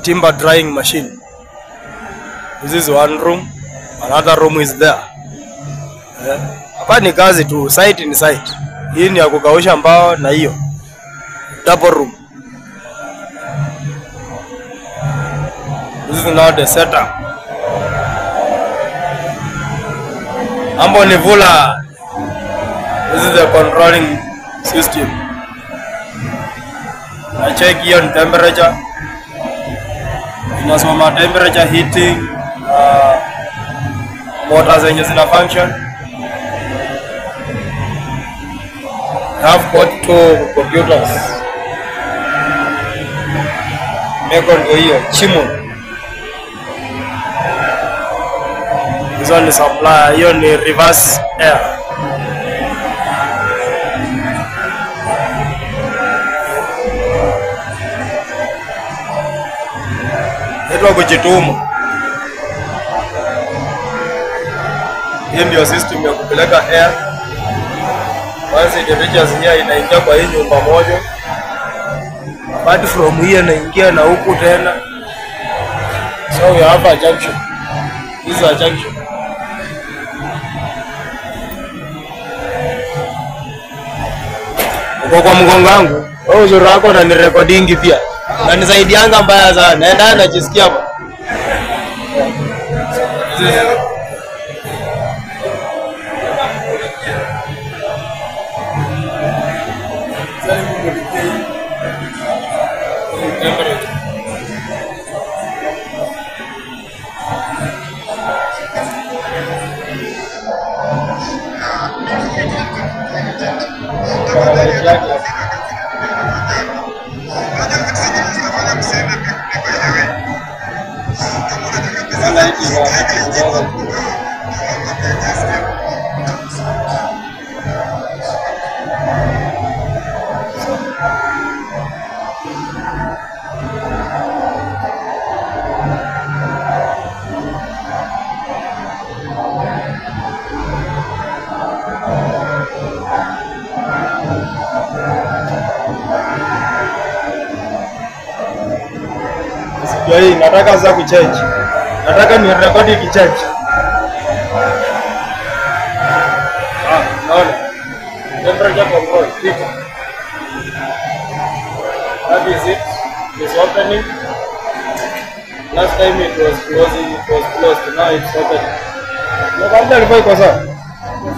timber drying machine. This is one room, another room is there. Hapa ni kazi tu, site ni site. Hii ni ya kukausha mbao na hiyo double room. This is now the setup. Ambo ni vula. This is the controlling system. I check here on temperature. Inasoma temperature, heating, motors zenye zina function. I have got 2 computers. Meko ndio hiyo, Chimo. This one is supply, hiyo ni reverse air. Ito kujitumu. Hii ndio system ya kupeleka air. Once it reaches here inaingia kwa hii nyumba moja. Apart from here inaingia na huku tena. So we have a junction. This is a junction. Kwa mgongo wangu, wewe uzuri wako na ni recording pia. Na nisaidianga mbaya sana. Naenda najisikia hapo. Hii nataka za kuchange. Nataka ni record kichange. Naona. Temperature control. That is it. It's opening. Last time it was closed. Now it's opening. Na kwanza ilikuwa iko sawa.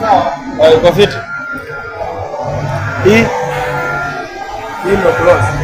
Sawa. Iko fit. Hii ndio close.